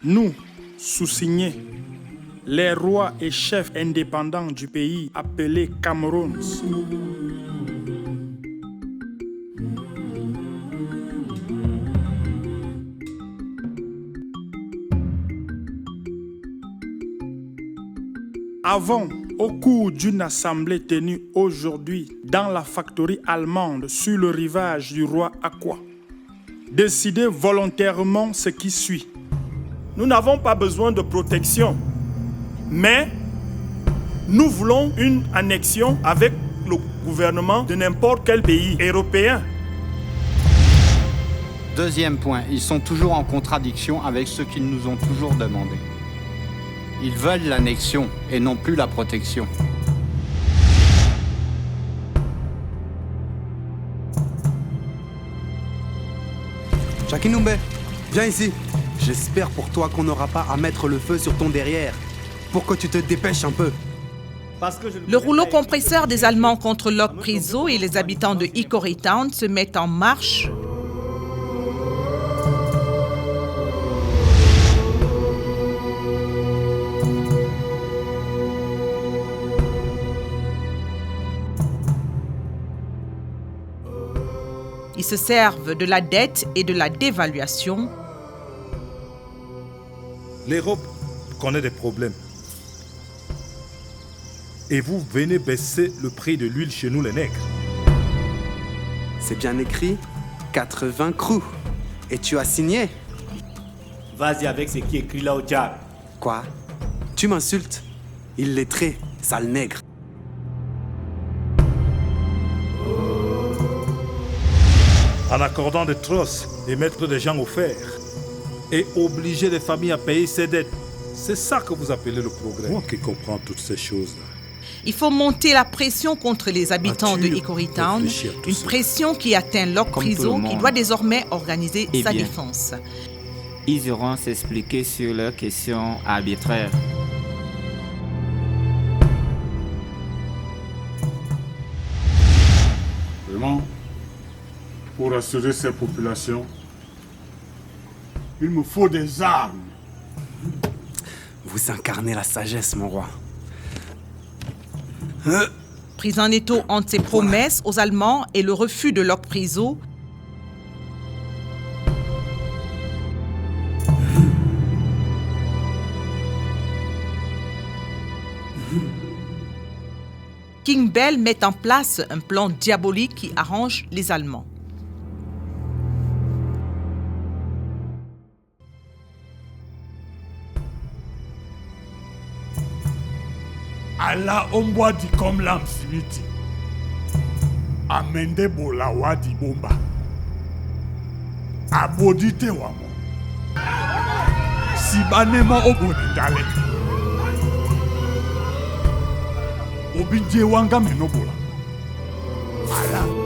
Nous, sous-signés, les rois et chefs indépendants du pays appelé Cameroun, avons, au cours d'une assemblée tenue aujourd'hui dans la factory allemande sur le rivage du roi Akwa, décidé volontairement ce qui suit. Nous n'avons pas besoin de protection, mais nous voulons une annexion avec le gouvernement de n'importe quel pays européen. Deuxième point, ils sont toujours en contradiction avec ce qu'ils nous ont toujours demandé. Ils veulent l'annexion et non plus la protection. Chakinumbe, viens ici. J'espère pour toi qu'on n'aura pas à mettre le feu sur ton derrière. Pour que tu te dépêches un peu. Le rouleau compresseur des Allemands contre Lok Priso et les habitants de Hickory Town se met en marche. Ils se servent de la dette et de la dévaluation. L'Europe connaît des problèmes. Et vous venez baisser le prix de l'huile chez nous les nègres. C'est bien écrit, 80 crous. Et tu as signé. Vas-y avec ce qui est écrit là au diable. Quoi? Tu m'insultes? Illettré, sale nègre. En accordant des trosses et mettre des gens au fer. Et obliger les familles à payer ses dettes. C'est ça que vous appelez le progrès. Moi qui comprends toutes ces choses-là. Il faut monter la pression contre les habitants de Hickory Town, une ça. pression qui atteint Lok Priso, qui doit désormais organiser sa bien, défense. Ils iront s'expliquer sur leurs questions arbitraires. Vraiment, pour assurer ces populations, il me faut des armes. Vous incarnez la sagesse, mon roi. Pris en étau entre ses promesses aux Allemands et le refus de Lok Priso, King Bell met en place un plan diabolique qui arrange les Allemands. Allah ombwa di comme l'âme simiti. Amende bola wa di bomba. Abodite wamo. Sibanema oboni dale. Obidje wanga menobola. Allah.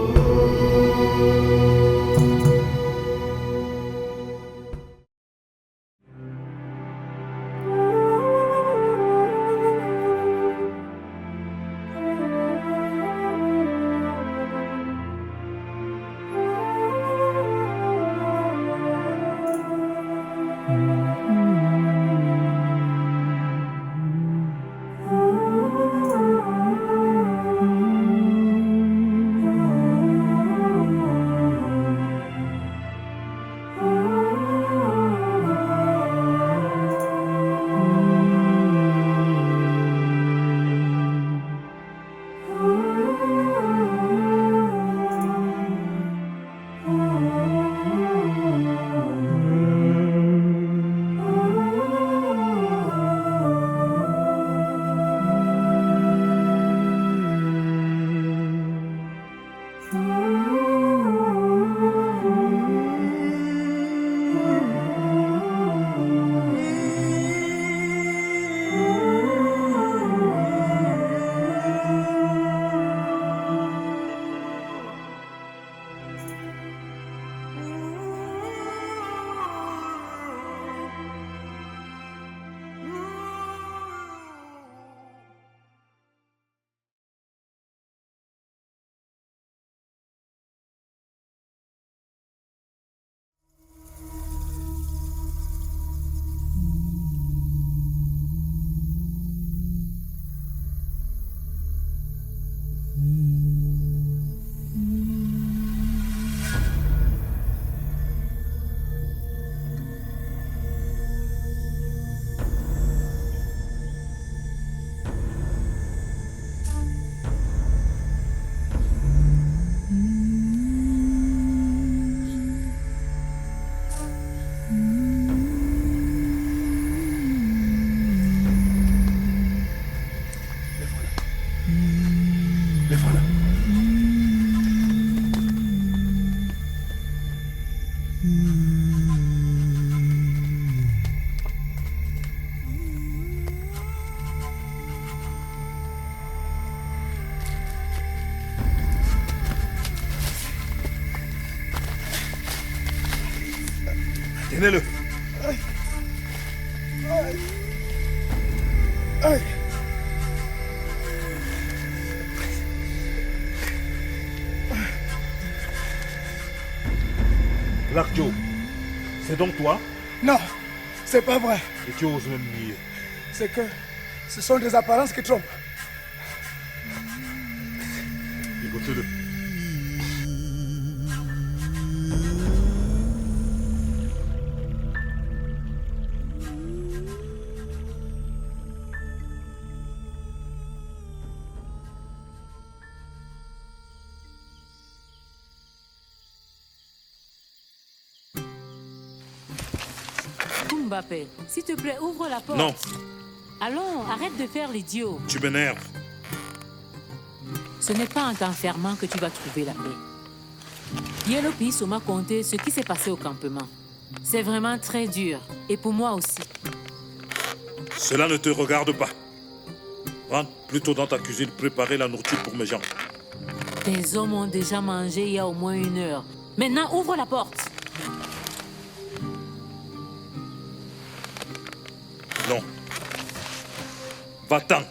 Tenez-le. Black Joe, c'est donc toi? Non, c'est pas vrai. Et tu oses même nier. C'est que ce sont des apparences qui trompent. Écoutez-le. Mbappé, s'il te plaît, ouvre la porte. Non. Allons, arrête de faire l'idiot. Tu m'énerves. Ce n'est pas en t'enfermant que tu vas trouver la paix. Yellow Piece m'a conté ce qui s'est passé au campement. C'est vraiment très dur. Et pour moi aussi. Cela ne te regarde pas. Rentre plutôt dans ta cuisine préparer la nourriture pour mes gens. Tes hommes ont déjà mangé il y a au moins 1 heure. Maintenant, ouvre la porte. Non. Va-t'en.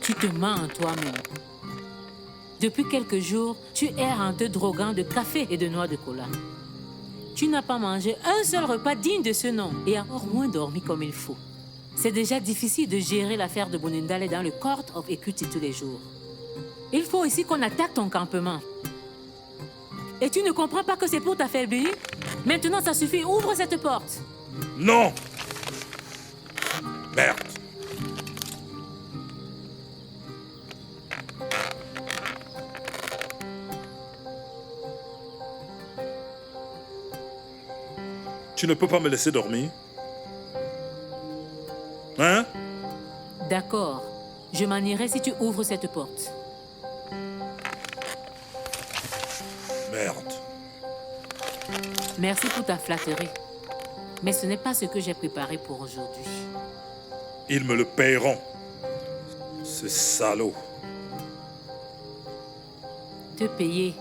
Tu te mens en toi-même. Depuis quelques jours, tu erres en te droguant de café et de noix de cola. Tu n'as pas mangé un seul repas digne de ce nom et encore moins dormi comme il faut. C'est déjà difficile de gérer l'affaire de Bonindale dans le Court of Equity tous les jours. Il faut aussi qu'on attaque ton campement. Et tu ne comprends pas que c'est pour t'affaiblir? Maintenant, ça suffit. Ouvre cette porte. Non. Merde. Tu ne peux pas me laisser dormir? Hein? D'accord. Je m'en irai si tu ouvres cette porte. Merde. Merci pour ta flatterie. Mais ce n'est pas ce que j'ai préparé pour aujourd'hui. Ils me le paieront. Ces salauds. Te payer.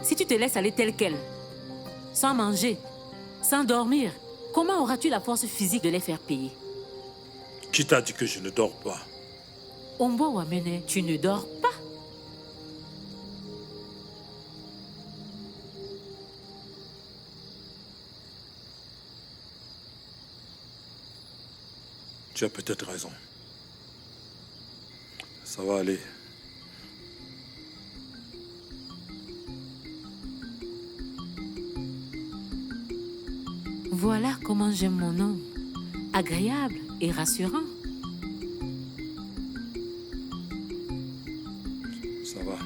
Si tu te laisses aller tel quel, sans manger, sans dormir, comment auras-tu la force physique de les faire payer? Qui t'a dit que je ne dors pas? Ombo Wamene, tu ne dors pas? Tu as peut-être raison. Ça va aller. Voilà comment j'aime mon homme. Agréable et rassurant. Ça va.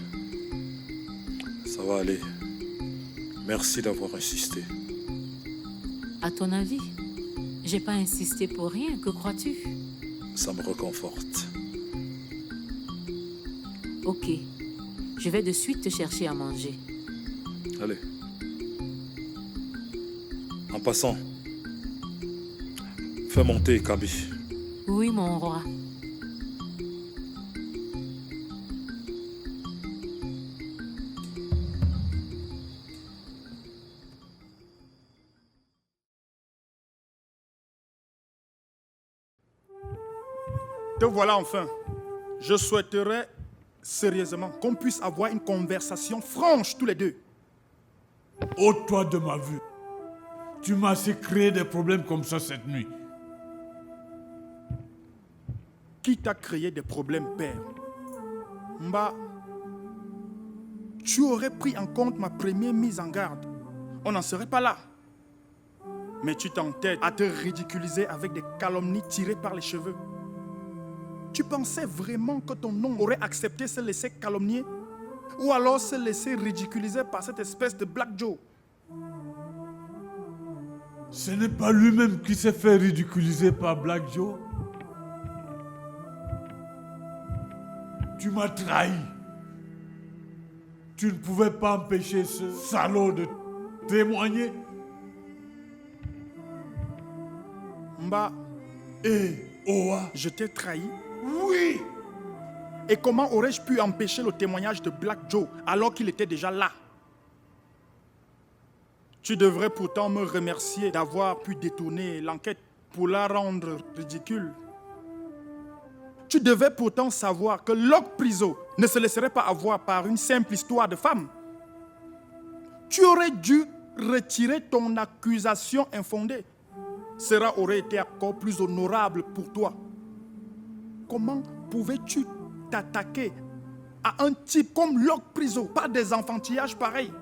Ça va aller. Merci d'avoir insisté. À ton avis, j'ai pas insisté pour rien, que crois-tu? Ça me réconforte. Ok, je vais de suite te chercher à manger. Allez. En passant, fais monter Kabi. Oui, mon roi. Te voilà enfin. Je souhaiterais sérieusement qu'on puisse avoir une conversation franche tous les deux. Ôte-toi de ma vue. Tu m'as assez créé des problèmes comme ça cette nuit. Qui t'a créé des problèmes, père? Mba, tu aurais pris en compte ma première mise en garde. On n'en serait pas là. Mais tu t'entêtes à te ridiculiser avec des calomnies tirées par les cheveux. Tu pensais vraiment que ton nom aurait accepté se laisser calomnier? Ou alors se laisser ridiculiser par cette espèce de Black Joe? Ce n'est pas lui-même qui s'est fait ridiculiser par Black Joe. Tu m'as trahi. Tu ne pouvais pas empêcher ce salaud de témoigner. Mba, Oa, je t'ai trahi? oui! Et comment aurais-je pu empêcher le témoignage de Black Joe alors qu'il était déjà là? Tu devrais pourtant me remercier d'avoir pu détourner l'enquête pour la rendre ridicule. Tu devais pourtant savoir que Locke Priso ne se laisserait pas avoir par une simple histoire de femme. Tu aurais dû retirer ton accusation infondée. Cela aurait été encore plus honorable pour toi. Comment pouvais-tu t'attaquer à un type comme Locke Priso par des enfantillages pareils?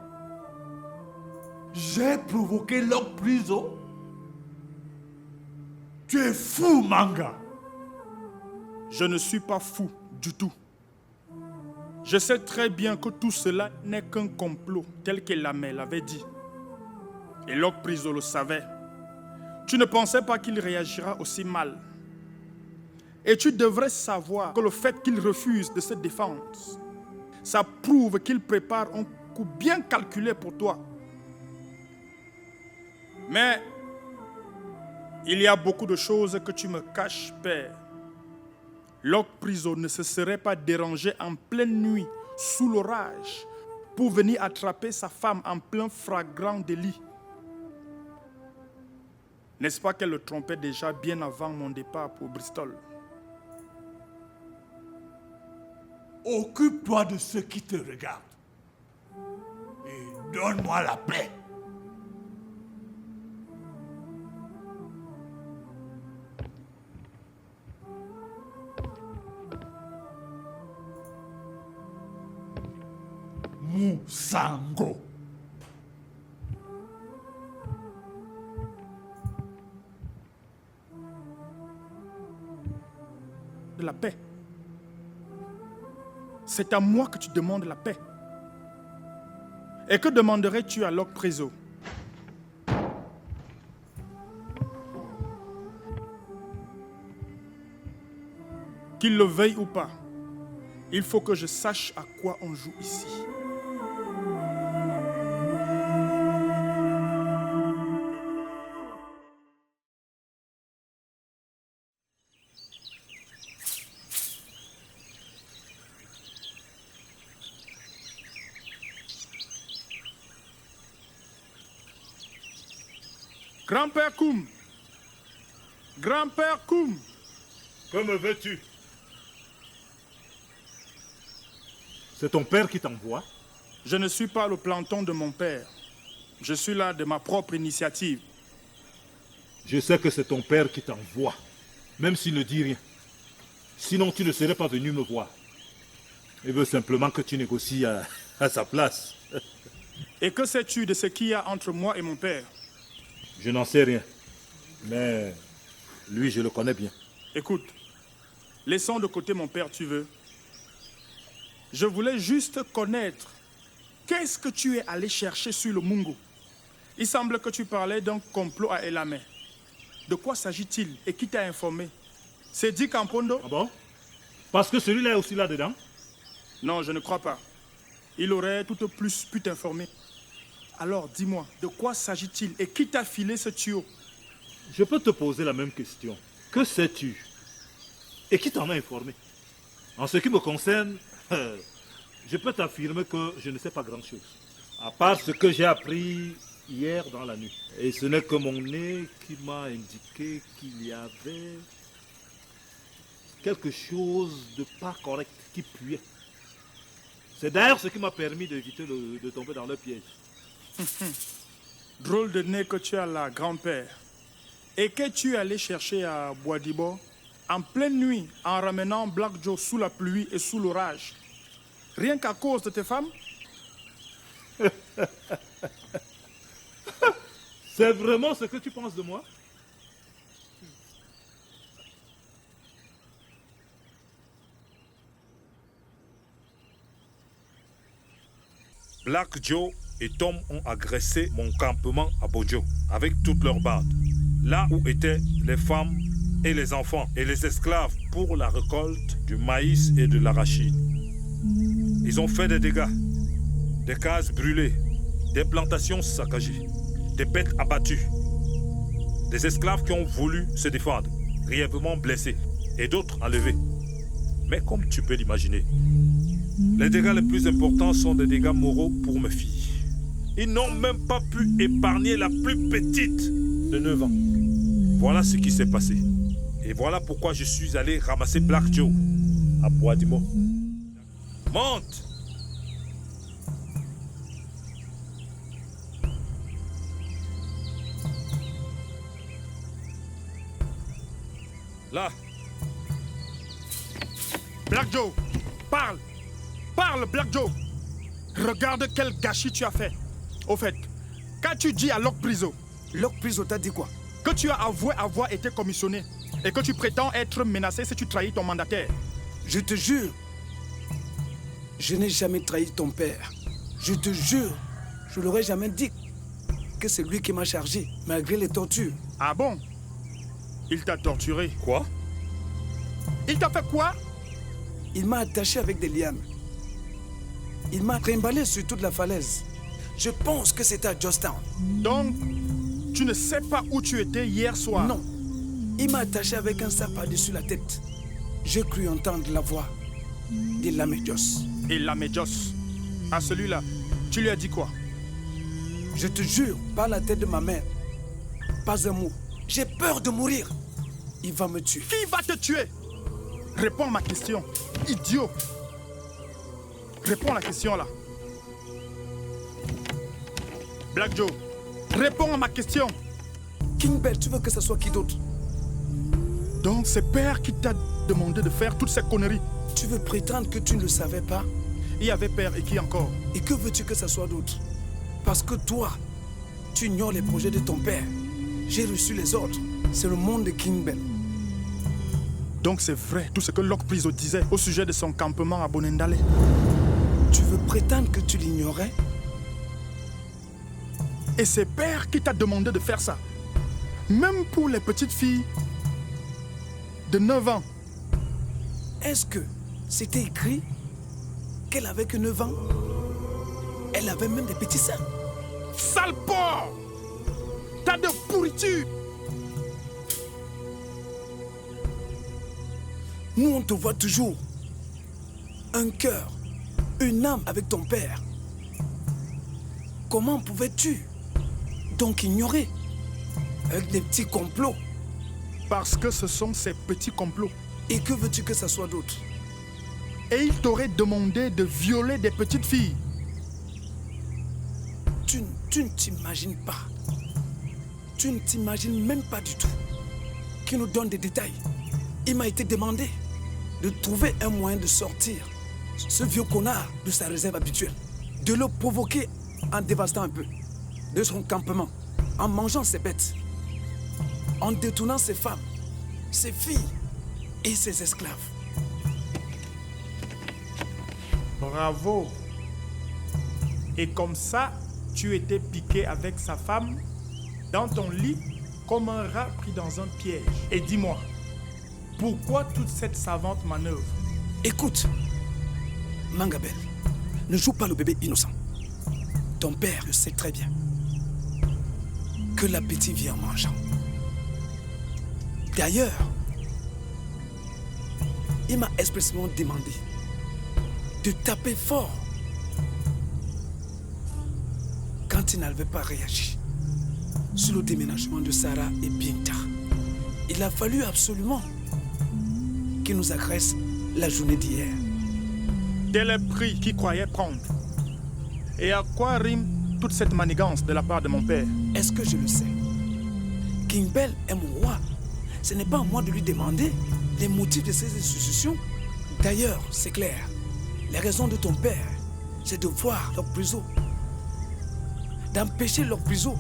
J'ai provoqué Locke Priso? Tu es fou, Manga. Je ne suis pas fou du tout. Je sais très bien que tout cela n'est qu'un complot, tel que Lamé l'avait dit. Et Locke Priso le savait. Tu ne pensais pas qu'il réagira aussi mal. Et tu devrais savoir que le fait qu'il refuse de se défendre, ça prouve qu'il prépare un coup bien calculé pour toi. Mais il y a beaucoup de choses que tu me caches, père. Locke Priso ne se serait pas dérangé en pleine nuit, sous l'orage, pour venir attraper sa femme en plein flagrant délit. N'est-ce pas qu'elle le trompait déjà bien avant mon départ pour Bristol? Occupe-toi de ceux qui te regardent. Et donne-moi la paix. Musango. De la paix. C'est à moi que tu demandes la paix. Et que demanderais-tu à Locke Priso? Qu'il le veuille ou pas, il faut que je sache à quoi on joue ici. Grand-père Koum! Grand-père Koum! Que me veux-tu? C'est ton père qui t'envoie? Je ne suis pas le planton de mon père. Je suis là de ma propre initiative. Je sais que c'est ton père qui t'envoie, même s'il ne dit rien. Sinon, tu ne serais pas venu me voir. Il veut simplement que tu négocies à sa place. Et que sais-tu de ce qu'il y a entre moi et mon père? Je n'en sais rien. Mais lui, je le connais bien. Écoute, laissons de côté mon père, tu veux. Je voulais juste connaître qu'est-ce que tu es allé chercher sur le Mungo. Il semble que tu parlais d'un complot à Elamé. De quoi s'agit-il et qui t'a informé? C'est Dick Ampondo? Ah bon? Parce que celui-là est aussi là-dedans? Non, je ne crois pas. Il aurait tout au plus pu t'informer. Alors, dis-moi, de quoi s'agit-il et qui t'a filé ce tuyau? Je peux te poser la même question. Que sais-tu? Et qui t'en a informé? En ce qui me concerne, je peux t'affirmer que je ne sais pas grand-chose. À part ce que j'ai appris hier dans la nuit. Et ce n'est que mon nez qui m'a indiqué qu'il y avait quelque chose de pas correct qui puait. C'est d'ailleurs ce qui m'a permis d'éviter de tomber dans le piège. Drôle de nez que tu as là, grand-père. Et que tu es allé chercher à Boadibo en pleine nuit en ramenant Black Joe sous la pluie et sous l'orage. Rien qu'à cause de tes femmes? C'est vraiment ce que tu penses de moi? Black Joe et Tom ont agressé mon campement à Bojo avec toutes leurs bandes, là où étaient les femmes et les enfants et les esclaves pour la récolte du maïs et de l'arachide. Ils ont fait des dégâts, des cases brûlées, des plantations saccagées, des bêtes abattues, des esclaves qui ont voulu se défendre, grièvement blessés, et d'autres enlevés. Mais comme tu peux l'imaginer, les dégâts les plus importants sont des dégâts moraux pour mes filles. Ils n'ont même pas pu épargner la plus petite de 9 ans. Voilà ce qui s'est passé. Et voilà pourquoi je suis allé ramasser Black Joe à Bois-Dimo. Monte! Là. Black Joe, parle. Parle, Black Joe. Regarde quel gâchis tu as fait. Au fait, qu'as-tu dit à Locke Priso? Locke Priso t'a dit quoi? Que tu as avoué avoir été commissionné et que tu prétends être menacé si tu trahis ton mandataire. Je te jure, je n'ai jamais trahi ton père. Je te jure, je l'aurais jamais dit que c'est lui qui m'a chargé, malgré les tortures. Ah bon? Il t'a torturé. Quoi? Il t'a fait quoi? Il m'a attaché avec des lianes. Il m'a trimballé sur toute la falaise. Je pense que c'était à Georgetown. Donc, tu ne sais pas où tu étais hier soir? Non. Il m'a attaché avec un sac par-dessus la tête. J'ai cru entendre la voix de Lamejos. Et Lamejos, à celui-là, tu lui as dit quoi? Je te jure, par la tête de ma mère, pas un mot. J'ai peur de mourir. Il va me tuer. Qui va te tuer? Réponds à ma question, idiot. Réponds à la question là. Black Joe, réponds à ma question. King Bell, tu veux que ce soit qui d'autre? Donc c'est Père qui t'a demandé de faire toutes ces conneries. Tu veux prétendre que tu ne le savais pas? Il y avait Père et qui encore? Et que veux-tu que ce soit d'autre? Parce que toi, tu ignores les projets de ton père. J'ai reçu les ordres. C'est le monde de King Bell. Donc c'est vrai tout ce que Locke Priso disait au sujet de son campement à Bonendale. Tu veux prétendre que tu l'ignorais? Et c'est Père qui t'a demandé de faire ça. Même pour les petites filles de 9 ans. Est-ce que c'était écrit qu'elle avait que 9 ans? Elle avait même des petits seins. Sale porc! T'as de pourriture! Nous, on te voit toujours. Un cœur, une âme avec ton père. Comment pouvais-tu donc ignorer avec des petits complots? Parce que ce sont ces petits complots. Et que veux-tu que ça soit d'autre? Et il t'aurait demandé de violer des petites filles. Tu ne t'imagines pas. Tu ne t'imagines même pas du tout. Qui nous donne des détails. Il m'a été demandé de trouver un moyen de sortir ce vieux connard de sa réserve habituelle. De le provoquer en dévastant un peu de son campement, en mangeant ses bêtes, en détournant ses femmes, ses filles et ses esclaves. Bravo. Et comme ça, tu étais piqué avec sa femme dans ton lit comme un rat pris dans un piège. Et dis-moi, pourquoi toute cette savante manœuvre? Écoute, Mangabel, ne joue pas le bébé innocent. Ton père le sait très bien que l'appétit vient en mangeant. D'ailleurs, il m'a expressément demandé de taper fort quand il n'avait pas réagi sur le déménagement de Sarah et Binta. Il a fallu absolument qu'il nous agresse la journée d'hier. Tel est le prix qu'il croyait prendre. Et à quoi rime toute cette manigance de la part de mon père? Est-ce que je le sais? King Bell est mon roi. Ce n'est pas à moi de lui demander les motifs de ces institutions. D'ailleurs, c'est clair. La raison de ton père, c'est de voir Locke Priso, d'empêcher Locke Priso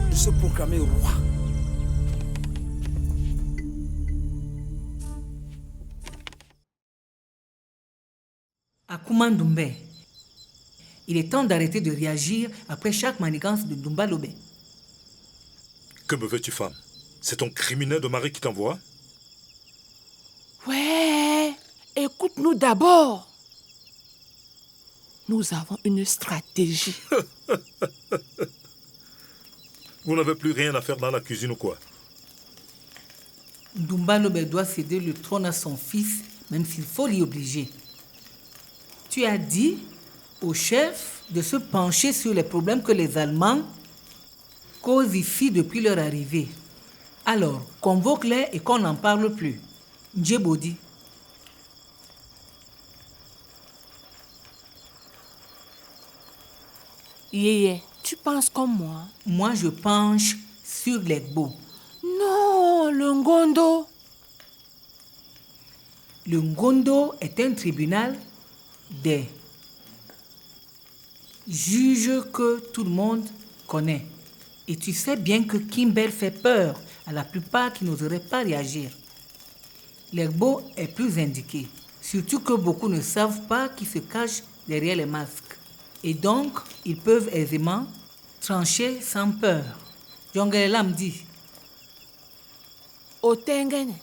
de se proclamer roi. Akuma Ndoumbe, il est temps d'arrêter de réagir après chaque manigance de Dumba Lobé. Que me veux-tu, femme? C'est ton criminel de mari qui t'envoie? Ouais, écoute-nous d'abord. Nous avons une stratégie. Vous n'avez plus rien à faire dans la cuisine ou quoi? Dumba Lobé doit céder le trône à son fils, même s'il faut l'y obliger. Tu as dit au chef de se pencher sur les problèmes que les Allemands causent ici depuis leur arrivée. Alors, convoque-les et qu'on n'en parle plus. Djebodi. Yeye, tu penses comme moi? Moi, je penche sur l'Egbo. Non, le Ngondo. Le Ngondo est un tribunal des juges que tout le monde connaît. Et tu sais bien que Kimbell fait peur à la plupart qui n'oseraient pas réagir. L'Egbo est plus indiqué, surtout que beaucoup ne savent pas qui se cache derrière les masques. Et donc, ils peuvent aisément trancher sans peur. Jongelela me dit. Otengene.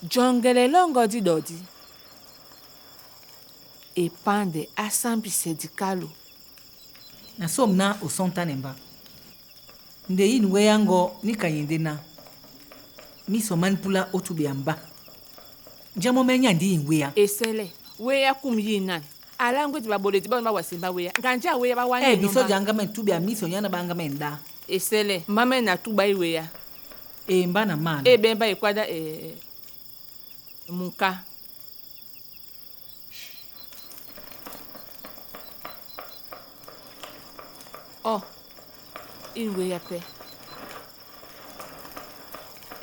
Jongelela ngodi dodi. Et pande assemblée syndicale. Nasomna osontanemba. Ndei nweyango nikayendena. Misoman pula otubiamba. Jamo menya ndi ingweya. Esele, weya kumyinan. Alangwe tibabole tibaba wasimba weya. Nganja weya ba wanya. Biso janga men tubia miso nyana banga menda. Esele, mama na tuba weya. Mbana man. Bemba ekwada munka. Oh, il weya pe.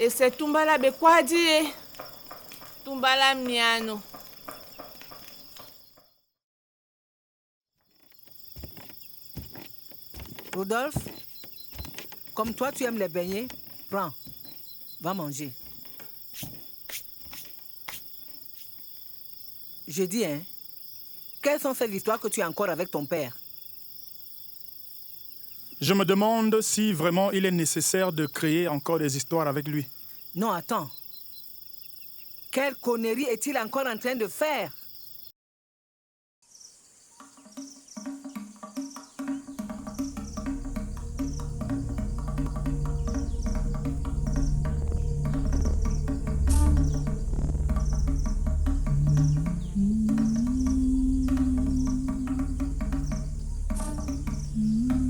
Et c'est tumbala be kwadi. Tumbala miano. Rodolphe, comme toi tu aimes les beignets, prends, va manger. Je dis, quelles sont ces histoires que tu as encore avec ton père? Je me demande si vraiment il est nécessaire de créer encore des histoires avec lui. Non, attends. Quelle connerie est-il encore en train de faire?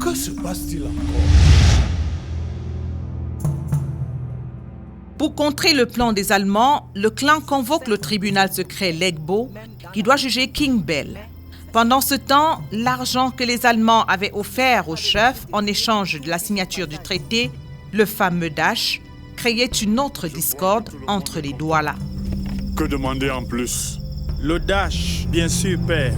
Que se passe-t-il encore? Pour contrer le plan des Allemands, le clan convoque le tribunal secret Legbo qui doit juger Kimbell. Pendant ce temps, l'argent que les Allemands avaient offert au chef en échange de la signature du traité, le fameux Dash, créait une autre discorde entre les Douala. Que demander en plus? Le Dash, bien sûr, père.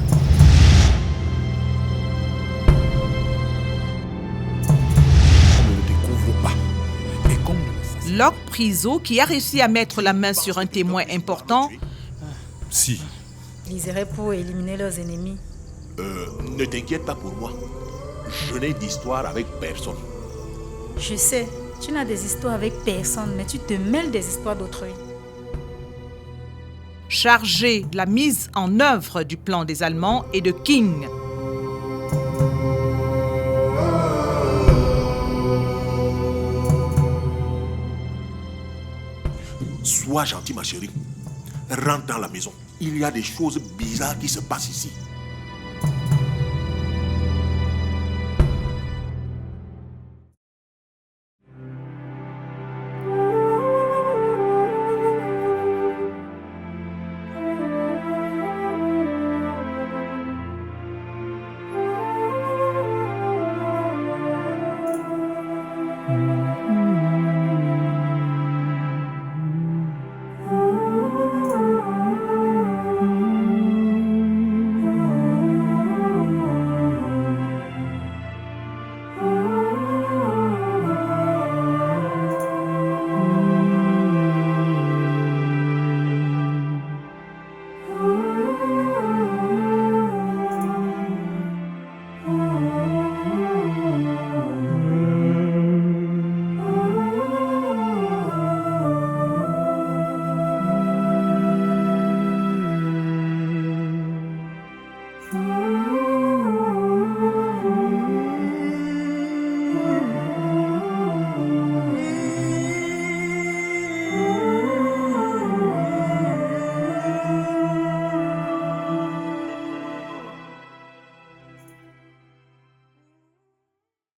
Locke Priso, qui a réussi à mettre la main sur un témoin important, Si. Ils iraient pour éliminer leurs ennemis. Ne t'inquiète pas pour moi. Je n'ai d'histoire avec personne. Je sais, tu n'as des histoires avec personne, mais tu te mêles des histoires d'autrui. chargé de la mise en œuvre du plan des Allemands et de King. Sois gentil, ma chérie. Rentre dans la maison. Il y a des choses bizarres qui se passent ici.